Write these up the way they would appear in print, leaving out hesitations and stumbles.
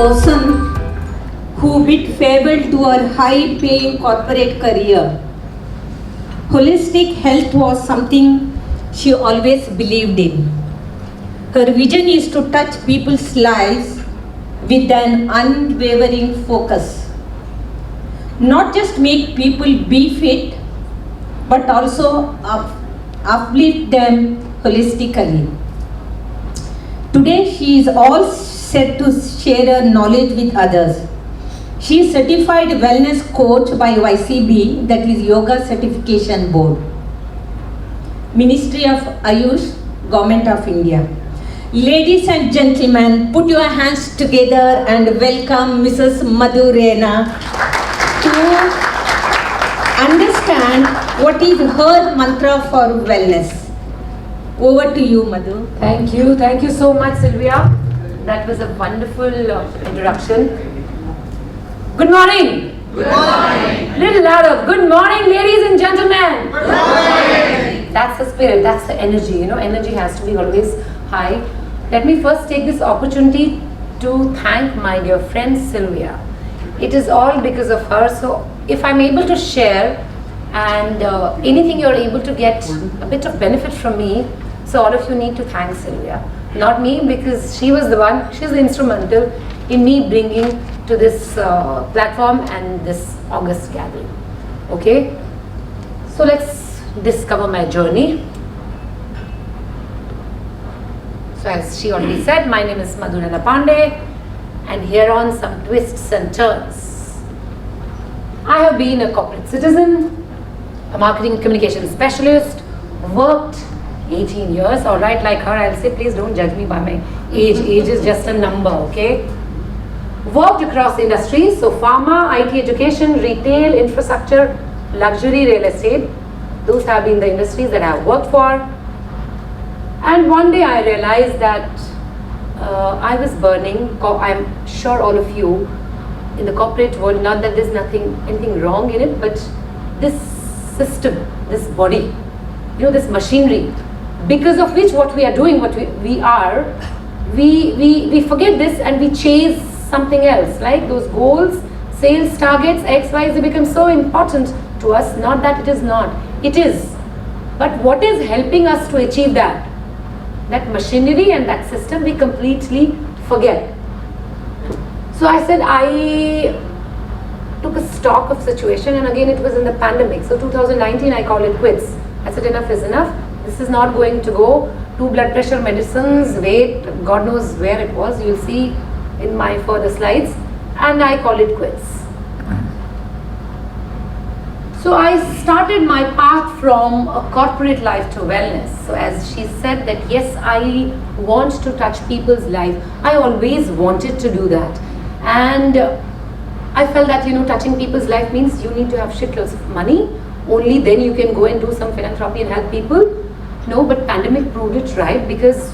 person who bid farewell to her high-paying corporate career. Holistic health was something she always believed in. Her vision is to touch people's lives with an unwavering focus. Not just make people be fit, but also uplift them holistically. Today she is all set to share her knowledge with others. She is certified wellness coach by YCB, that is Yoga Certification Board. Ministry of Ayush, Government of India. Ladies and gentlemen, put your hands together and welcome Mrs. Madhu to understand what is her mantra for wellness. Over to you, Madhu. Thank you so much, Sylvia. That was a wonderful introduction. Good morning. Good morning. Little louder. Good morning, ladies and gentlemen. Good morning. That's the spirit, that's the energy. Energy has to be always high. Let me first take this opportunity to thank my dear friend Sylvia. It is all because of her. So if I'm able to share and anything you're able to get a bit of benefit from me, so all of you need to thank Sylvia. Not me, because she was the one, she's instrumental in me bringing to this platform and this August gathering. Okay? So let's discover my journey. So as she already said, my name is Madhu Pandey, and here on some twists and turns. I have been a corporate citizen, a marketing communication specialist, worked 18 years, alright, like her, I'll say please don't judge me by my age. Age is just a number, okay? Worked across industries, so pharma, IT education, retail, infrastructure, luxury, real estate. Those have been the industries that I have worked for. And one day I realized that I was burning. I'm sure all of you in the corporate world, not that there's anything wrong in it, but this system, this body, this machinery, because of which what we are doing, what we are, we forget this and we chase something else, like those goals, sales targets, X, Y, they become so important to us. Not that it is not, it is. But what is helping us to achieve that? That machinery and that system we completely forget. So I said I took a stock of situation, and again it was in the pandemic. So 2019 I call it quits. I said enough is enough. This is not going to go. 2 blood pressure medicines, weight, God knows where it was. You'll see in my further slides. And I call it quits. So I started my path from a corporate life to wellness. So as she said that yes, I want to touch people's life. I always wanted to do that. And I felt that, touching people's life means you need to have shitloads of money. Only then you can go and do some philanthropy and help people. No, but pandemic proved it right, because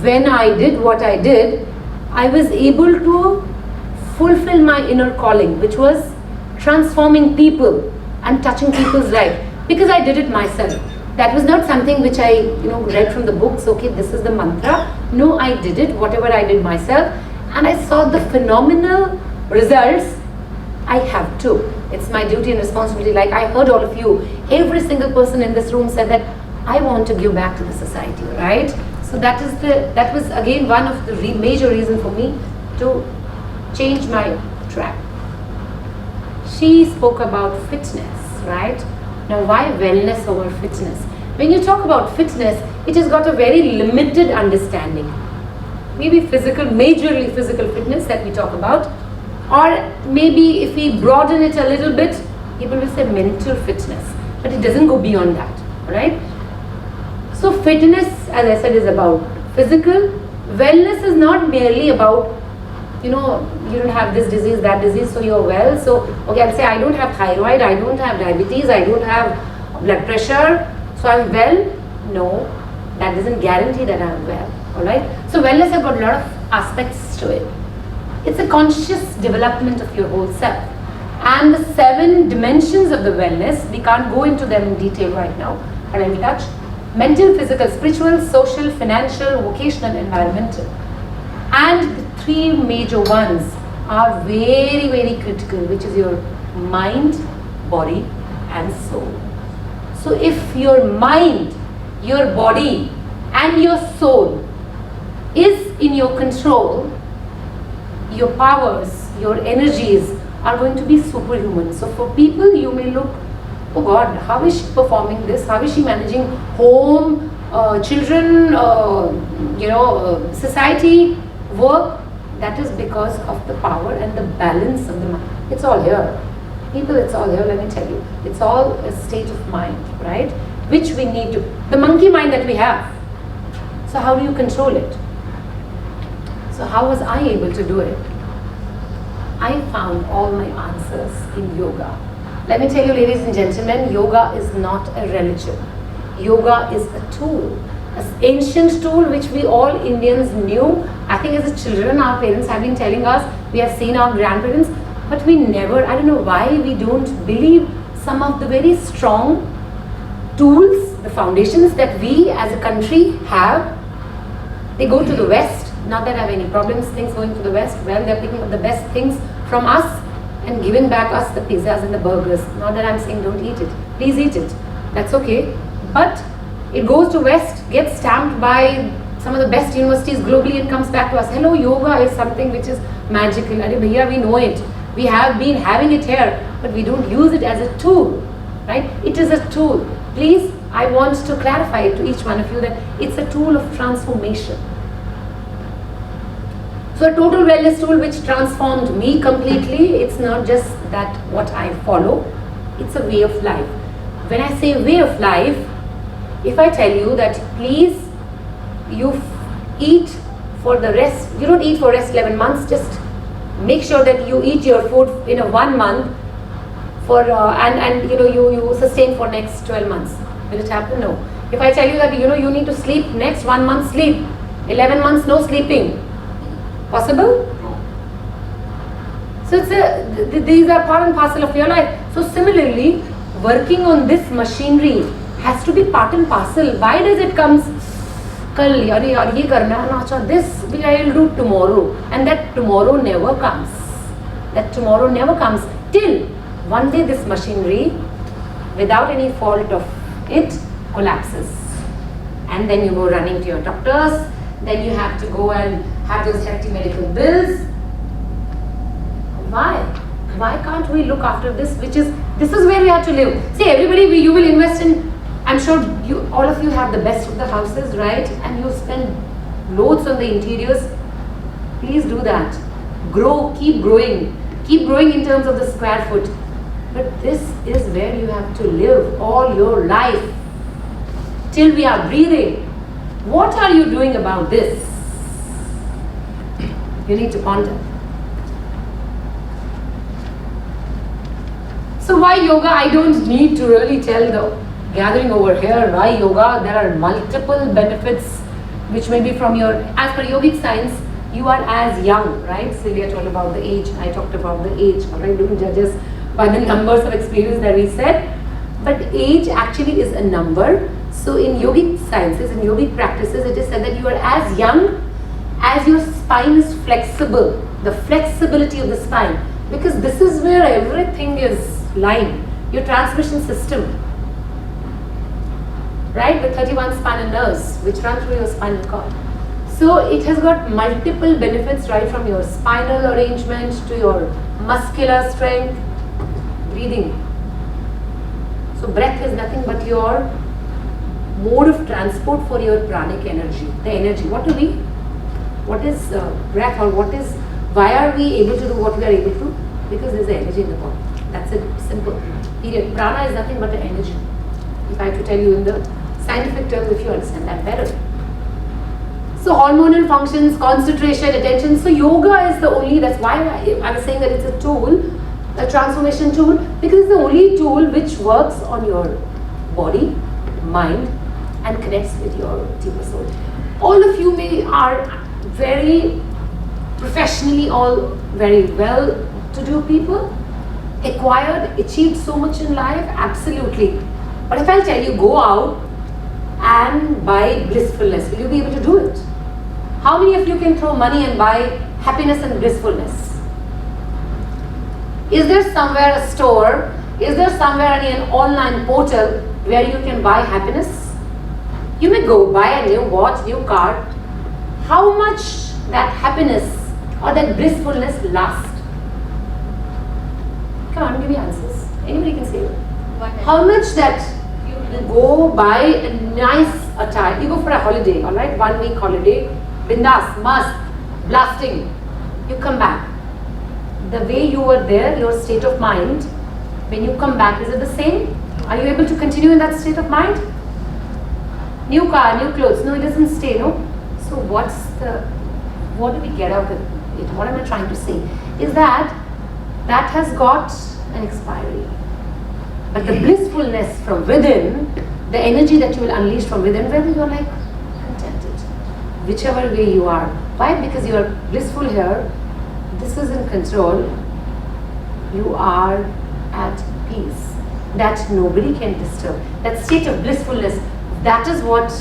when I did what I did, I was able to fulfill my inner calling, which was transforming people and touching people's life, because I did it myself. That was not something which I read from the books, okay, this is the mantra. No, I did it, whatever I did myself, and I saw the phenomenal results. I have to. It's my duty and responsibility. Like I heard all of you, every single person in this room said that I want to give back to the society, right? So that was again one of the major reasons for me to change my track. She spoke about fitness, right? Now why wellness over fitness? When you talk about fitness, it has got a very limited understanding. Maybe majorly physical fitness that we talk about, or maybe if we broaden it a little bit, people will say mental fitness, but it doesn't go beyond that, right? So fitness, as I said, is about physical. Wellness is not merely about, you don't have this disease, that disease, so you're well. So, okay, I'll say I don't have thyroid, I don't have diabetes, I don't have blood pressure, so I'm well. No, that doesn't guarantee that I'm well, alright? So wellness has got a lot of aspects to it. It's a conscious development of your whole self. And the 7 dimensions of the wellness, we can't go into them in detail right now, but I will touch. Mental, physical, spiritual, social, financial, vocational, environmental. And the 3 major ones are very, very critical, which is your mind, body and soul. So if your mind, your body and your soul is in your control, your powers, your energies are going to be superhuman. So for people, you may look, oh God, how is she performing this? How is she managing home, children, society, work? That is because of the power and the balance of the mind. It's all here. People, it's all here, let me tell you. It's all a state of mind, right? Which we need to, the monkey mind that we have. So how do you control it? So how was I able to do it? I found all my answers in yoga. Let me tell you, ladies and gentlemen, yoga is not a religion. Yoga is a tool, an ancient tool which we all Indians knew. I think as a children, our parents have been telling us, we have seen our grandparents, but we never, I don't know why we don't believe some of the very strong tools, the foundations that we as a country have. They go to the West. Not that I have any problems, things going to the West. Well, they're picking up the best things from us and giving back us the pizzas and the burgers. Not that I'm saying don't eat it. Please eat it. That's okay. But it goes to West, gets stamped by some of the best universities globally and comes back to us. Hello, yoga is something which is magical. Arey bhaiya, we know it. We have been having it here, but we don't use it as a tool, right? It is a tool. Please, I want to clarify it to each one of you that it's a tool of transformation. So a total wellness tool which transformed me completely. It's not just that what I follow, it's a way of life. When I say way of life, if I tell you that please you eat for the rest, you don't eat for rest 11 months, just make sure that you eat your food in a 1 month for and you sustain for next 12 months. Will it happen? No. If I tell you that you need to sleep next 1 month, sleep 11 months no sleeping, possible? So these are part and parcel of your life. So similarly, working on this machinery has to be part and parcel. Why does it comes? Kal yaar ye karna hai na, this I will do tomorrow, and that tomorrow never comes. That tomorrow never comes till one day this machinery, without any fault of it, collapses, and then you go running to your doctors. Then you have to go and have those hefty medical bills. Why? Why can't we look after this? This is where we have to live. See, everybody, you will invest in. I'm sure all of you have the best of the houses, right? And you spend loads on the interiors. Please do that. Grow, keep growing in terms of the square foot. But this is where you have to live all your life till we are breathing. What are you doing about this? You need to ponder. So why yoga? I don't need to really tell the gathering over here why yoga. There are multiple benefits which may be from your, as per yogic science, you are as young, right? Sylvia told about the age, I talked about the age, alright? Don't judge us by the numbers of experience that we said. But age actually is a number. So in yogic sciences, in yogic practices, it is said that you are as young as your spine is flexible, the flexibility of the spine, because this is where everything is lying, your transmission system, right? The 31 spinal nerves which run through your spinal cord. So it has got multiple benefits, right from your spinal arrangement to your muscular strength, breathing. So breath is nothing but your mode of transport for your pranic energy, the energy. What is breath, or why are we able to do what we are able to? Because there is energy in the body. That's it, simple. Period. Prana is nothing but the energy. If I have to tell you in the scientific terms, if you understand that better. So hormonal functions, concentration, attention. So yoga is the only, that's why I was saying that it's a tool, a transformation tool, because it's the only tool which works on your body, mind, and connects with your deeper soul. All of you are very professionally, all very well-to-do people, acquired, achieved so much in life, absolutely. But if I'll tell you, go out and buy blissfulness, will you be able to do it? How many of you can throw money and buy happiness and blissfulness? Is there somewhere a store? Is there somewhere an online portal where you can buy happiness? You may go buy a new watch, new car. How much that happiness or that blissfulness lasts? Come on, give me answers. Anybody can say it. How much that you go buy a nice attire. You go for a holiday, alright? 1 week holiday. Bindas, mast, blasting. You come back. The way you were there, your state of mind, when you come back, is it the same? Are you able to continue in that state of mind? New car, new clothes. No, it doesn't stay, no? So what do we get out of it? What am I trying to say? Is that has got an expiry. But the blissfulness from within, the energy that you will unleash from within, whether you're like contented, whichever way you are. Why? Because you are blissful here. This is in control. You are at peace. That nobody can disturb. That state of blissfulness, that is what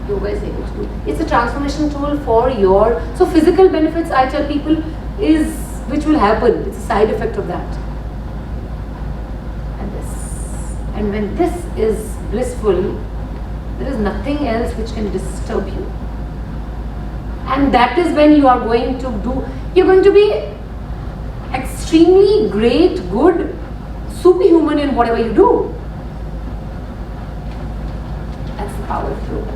yoga is able to do. It's a transformation tool for your, so physical benefits I tell people is, which will happen. It's a side effect of that. And this. And when this is blissful, there is nothing else which can disturb you. And that is when you are going to do, you're going to be extremely great, good, superhuman in whatever you do. That's the power of yoga.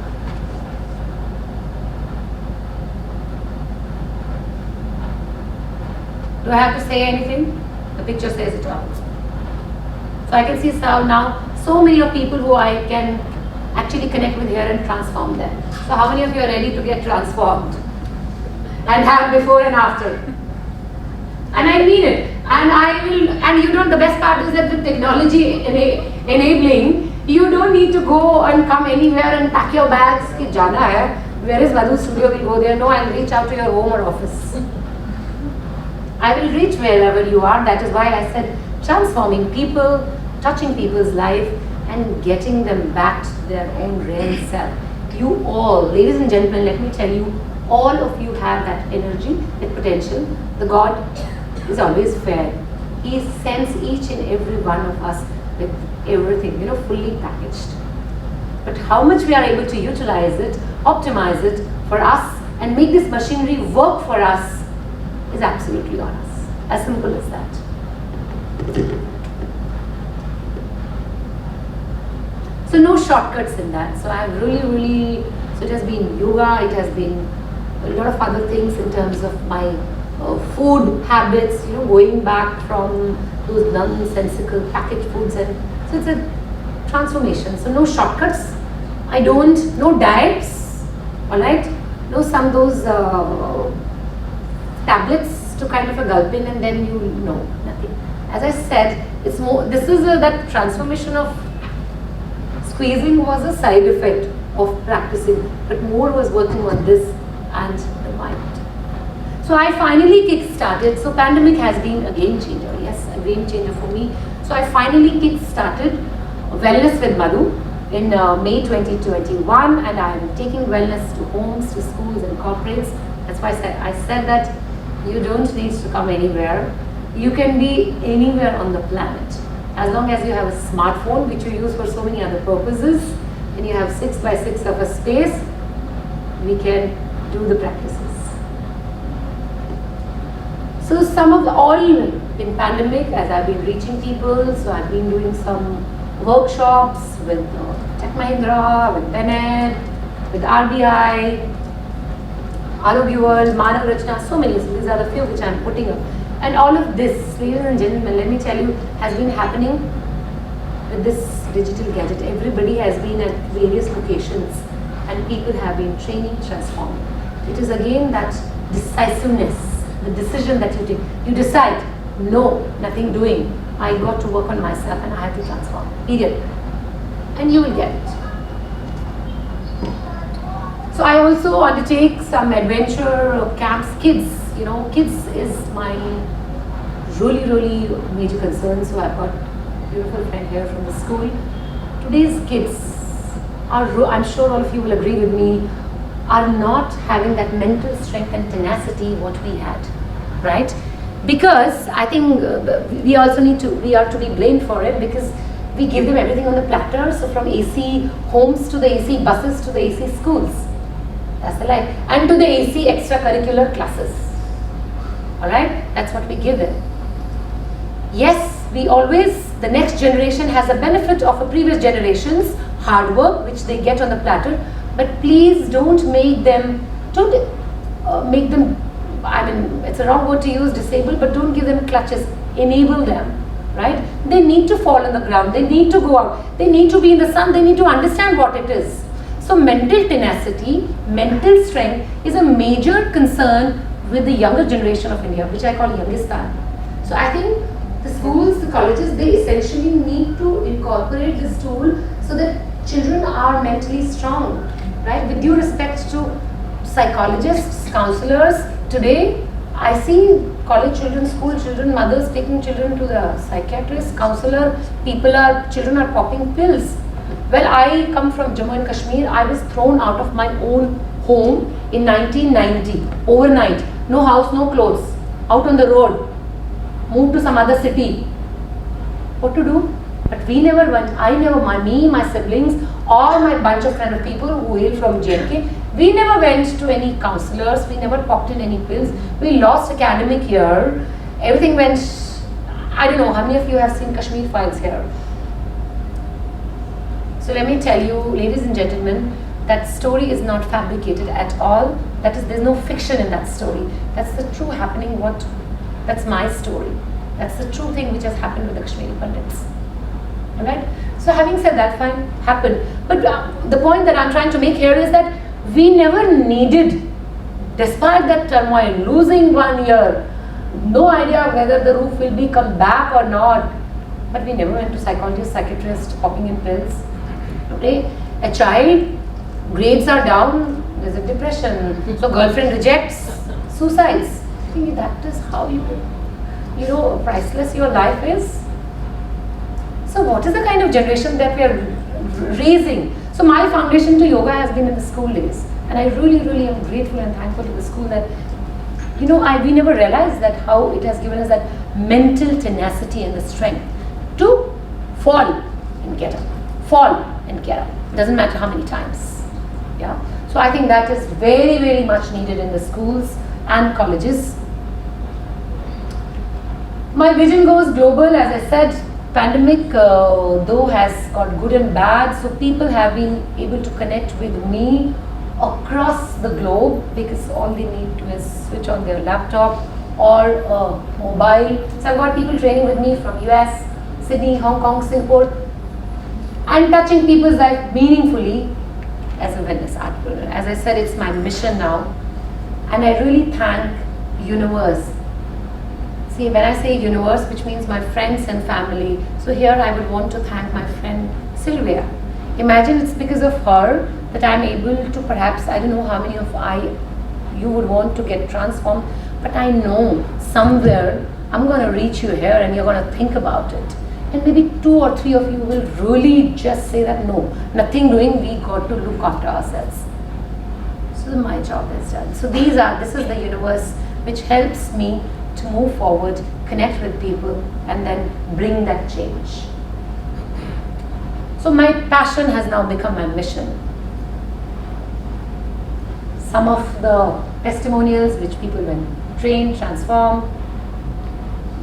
Do I have to say anything? The picture says it all. So I can see now so many of people who I can actually connect with here and transform them. So how many of you are ready to get transformed? And have before and after? And I mean it. And I will, and you don't, the best part is that with technology enabling, you don't need to go and come anywhere and pack your bags. Ki jana hai. Where is Madhu's studio? We'll go there. No, I'll reach out to your home or office. I will reach wherever you are. That is why I said transforming people, touching people's life and getting them back to their own real self. You all, ladies and gentlemen, let me tell you, all of you have that energy, that potential. The God is always fair. He sends each and every one of us with everything, fully packaged. But how much we are able to utilize it, optimize it for us and make this machinery work for us is absolutely on us. As simple as that. So no shortcuts in that. So I've really, so it has been yoga, it has been a lot of other things in terms of my food habits, going back from those nonsensical packaged foods, and so it's a transformation. So no shortcuts. No diets, alright? No some those tablets to kind of a gulp in and then nothing. As I said, it's more, this is that transformation of squeezing was a side effect of practicing, but more was working on this and the mind. So I finally kick-started, so pandemic has been a game changer, yes, a game changer for me. So I finally kick-started Wellness with Madhu in May 2021, and I am taking wellness to homes, to schools and corporates. That's why I said that you don't need to come anywhere. You can be anywhere on the planet. As long as you have a smartphone, which you use for so many other purposes, and you have 6 by 6 of a space, we can do the practices. So all in pandemic, as I've been reaching people, so I've been doing some workshops with Tech Mahindra, with Bennett, with RBI, Arogya World, Manav Rachna, so many. So these are the few which I'm putting up. And all of this, ladies and gentlemen, let me tell you, has been happening with this digital gadget. Everybody has been at various locations and people have been training, transforming. It is again that decisiveness, the decision that you take. You decide, no, nothing doing. I got to work on myself and I have to transform, period. And you will get it. So I also undertake some adventure camps, kids. Kids is my really major concern. So I've got a beautiful friend here from the school. Today's kids are, I'm sure all of you will agree with me, are not having that mental strength and tenacity what we had, right? Because I think we are to be blamed for it, because we give them everything on the platter. So from AC homes to the AC buses to the AC schools, that's the life, and to the AC extracurricular classes. All right, that's what we give them. Yes, the next generation has a benefit of a previous generation's hard work, which they get on the platter. But please don't make them, I mean, it's a wrong word to use, disabled, but don't give them clutches, enable them, right? They need to fall on the ground, they need to go out, they need to be in the sun, they need to understand what it is. So mental tenacity, mental strength is a major concern with the younger generation of India, which I call Youngistan. So I think the schools, the colleges, they essentially need to incorporate this tool so that children are mentally strong, right? With due respect to psychologists, counselors, today I see college children, school children, mothers taking children to the psychiatrist, counselor, children are popping pills. Well, I come from Jammu and Kashmir. I was thrown out of my own home in 1990, overnight. No house, no clothes, out on the road, moved to some other city. What to do? But we never went, me, my siblings, or my bunch of kind of people who hail from JNK, we never went to any counselors, we never popped in any pills. We lost academic year, everything went, I don't know, how many of you have seen Kashmir Files here? So let me tell you, ladies and gentlemen, that story is not fabricated at all. There's no fiction in that story. That's the true happening, that's my story. That's the true thing which has happened with the Kashmiri Pandits. Alright? So having said that, fine, happened. But the point that I'm trying to make here is that we never needed, despite that turmoil, losing 1 year, no idea whether the roof will come back or not, but we never went to psychologist, psychiatrist, popping in pills. Okay? A child, grades are down, there's a depression, so girlfriend rejects, suicides. I think that is how priceless your life is. So what is the kind of generation that we are raising? So my foundation to yoga has been in the school days, and I really, really am grateful and thankful to the school that, we never realized that how it has given us that mental tenacity and the strength to fall and get up, fall and get up. Doesn't matter how many times. Yeah. So I think that is very, very much needed in the schools and colleges. My vision goes global, as I said. Pandemic though has got good and bad, so people have been able to connect with me across the globe, because all they need to is switch on their laptop or mobile. So I've got people training with me from US, Sydney, Hong Kong, Singapore, and touching people's life meaningfully as a wellness entrepreneur. As I said, it's my mission now, and I really thank universe. See, when I say universe, which means my friends and family, so here I would want to thank my friend Sylvia. Imagine it's because of her that I'm able to, perhaps, I don't know how many of you would want to get transformed, but I know somewhere I'm going to reach you here and you're going to think about it. And maybe 2 or 3 of you will really just say that no, nothing doing, we got to look after ourselves. So my job is done. So this is the universe which helps me to move forward, connect with people, and then bring that change. So my passion has now become my mission. Some of the testimonials which people when trained, transform,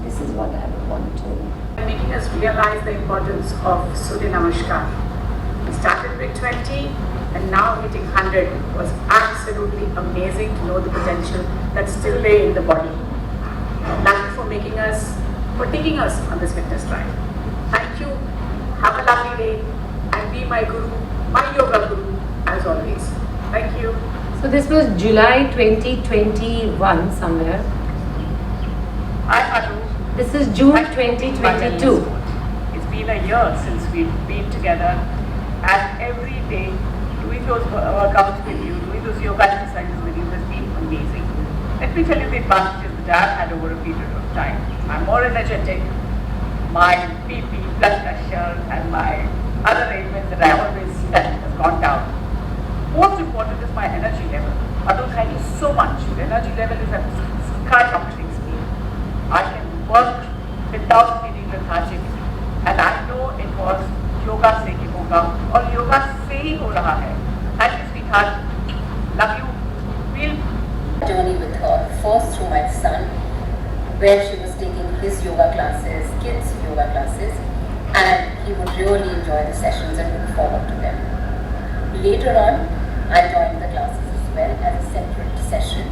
this is what I would want to. Making us realize the importance of Surya Namaskar. We started with 20 and now hitting 100 was absolutely amazing to know the potential that still lay in the body. Thank you for taking us on this fitness drive. Thank you. Have a lovely day and be my guru, my yoga guru as always. Thank you. So this was July 2021 somewhere. Hi Madhu. This is June 2022. It's been a year since we've been together, and every day doing those workouts with you, doing those yoga exercises with you has been amazing. Let me tell you the advantages that I've had over a period of time. I'm more energetic, my BP, blood pressure, and my other ailments that I always felt has gone down. Most important is my energy level. Madhu, thank you so much. Your energy level is at skyrocketing speed. होगा और योगा से ही हो रहा है. Thank you, sweetheart. Love you. We'll journey with her, first through my son, where she was taking his yoga classes, kids' yoga classes, and he would really enjoy the sessions and look forward to them. Later on, I joined the classes as well as a separate session,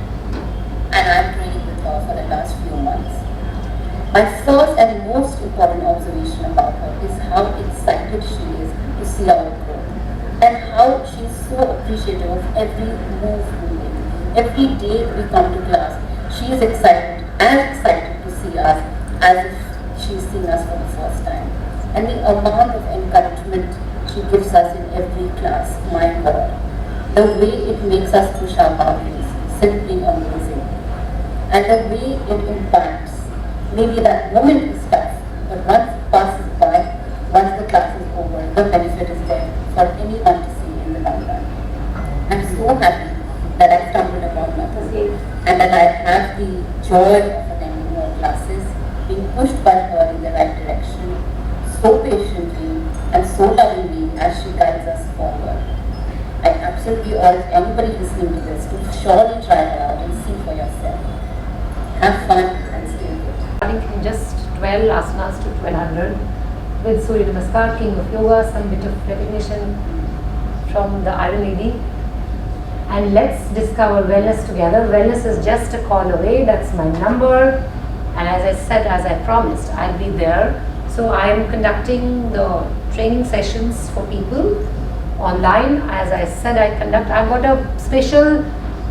and I'm training with her for the last few months. My first and most important observation about her is how excited she is to see our growth, and how she is so appreciative of every move we make. Every day we come to class, she is excited to see us as if she is seeing us for the first time. And the amount of encouragement she gives us in every class, my God, the way it makes us push our boundaries, simply amazing. And the way it impacts, maybe that moment is tough, but once it passes by, once the class is over, the benefit is there for anyone to see in the long run. I'm so happy that I stumbled upon Madhu and that I have the joy of attending her classes, being pushed by her in the right direction, so patiently and so lovingly as she guides us forward. I absolutely urge anybody listening to this to surely try it out and see for yourself. Have fun and stay good. Starting from just 12 asanas to 1200 with Surya Namaskar, King of Yoga, some bit of recognition from the Iron Lady. And let's discover wellness together. Wellness is just a call away. That's my number. And as I said, as I promised, I'll be there. So I am conducting the training sessions for people online. As I said, I've got a special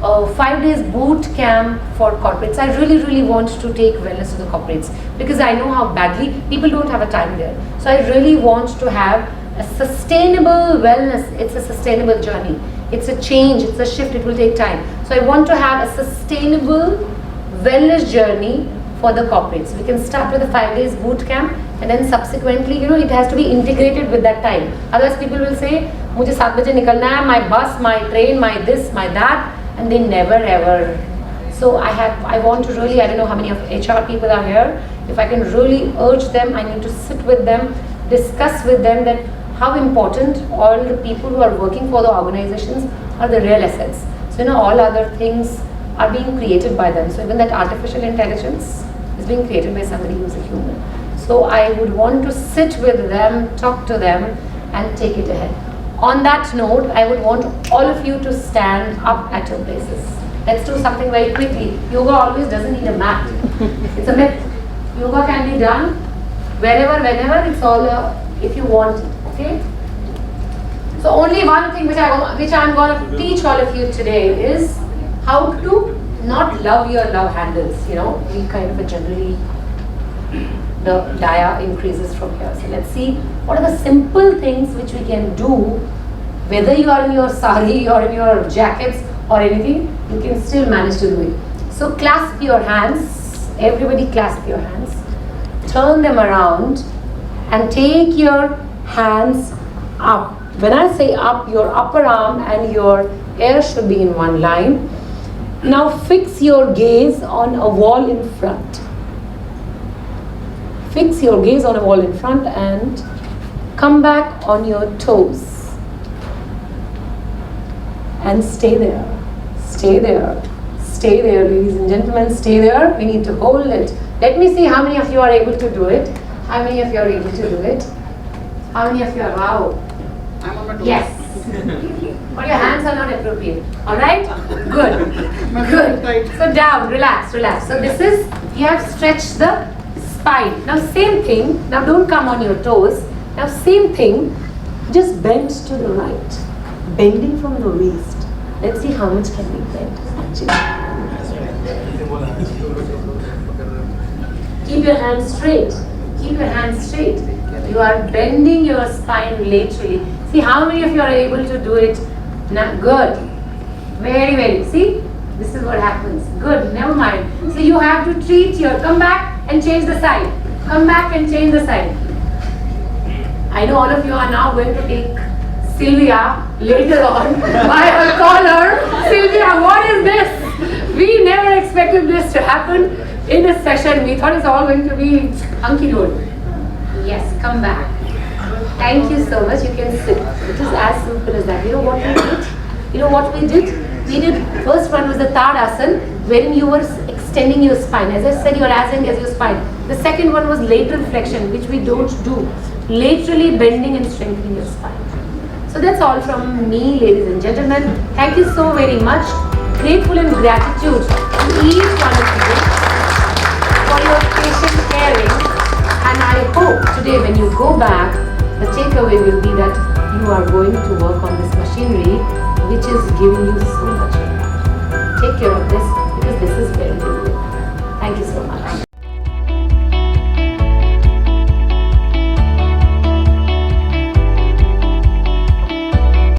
5 days boot camp for corporates. I really want to take wellness to the corporates because I know how badly people don't have a time there. So I really want to have a sustainable wellness. It's a sustainable journey. It's a change, it's a shift, it will take time. So I want to have a sustainable wellness journey for the corporates. We can start with a 5 days boot camp and then subsequently, it has to be integrated with that time. Otherwise people will say, "Mujhe 7 baje nikalna hai, my bus, my train, my this, my that," and they never ever. So I want to really, I don't know how many of HR people are here. If I can really urge them, I need to sit with them, discuss with them that how important all the people who are working for the organizations are the real assets. So all other things are being created by them. So even that artificial intelligence is being created by somebody who's a human. So I would want to sit with them, talk to them and take it ahead. On that note, I would want all of you to stand up at your places. Let's do something very quickly. Yoga always doesn't need a mat. It's a myth. Yoga can be done wherever, whenever. It's all if you want it. Okay? So only one thing which I'm going to teach all of you today is how to not love your love handles. We kind of generally, the dia increases from here. So let's see what are the simple things which we can do, whether you are in your sari or in your jackets or anything, you can still manage to do it. So clasp your hands, everybody clasp your hands, turn them around and take your hands up. When I say up, your upper arm and your ear should be in one line. Now fix your gaze on a wall in front. Fix your gaze on a wall in front and come back on your toes. And stay there. Stay there. Stay there, ladies and gentlemen. Stay there. We need to hold it. Let me see how many of you are able to do it. How many of you are able to do it? How many of you are, wow. I'm on my toes. Yes. But your hands are not appropriate. Alright? Good. Good. So down, relax. So this is, you have stretched the spine. Now same thing. Now don't come on your toes. Now same thing. Just bend to the right. Bending from the waist. Let's see how much can be bent actually. Keep your hands straight. Keep your hands straight. You are bending your spine laterally. See how many of you are able to do it now? Good. Very. See? This is what happens. Good. Never mind. So you have to treat your, come back and change the side. Come back and change the side. I know all of you are now going to take Sylvia later on by her collar. Sylvia, what is this? We never expected this to happen in a session. We thought it's all going to be hunky-dory. Yes, come back. Thank you so much. You can sit. It is as simple as that. You know what we did? You know what we did? We did, first one was the Tadasana, wherein you were extending your spine. As I said, you are as long as your spine. The second one was lateral flexion, which we don't do. Laterally bending and strengthening your spine. So that's all from me, ladies and gentlemen. Thank you so very much. Grateful and gratitude to each one of you for your patient caring. And I hope today when you go back, the takeaway will be that you are going to work on this machinery which is giving you so much impact. Take care of this.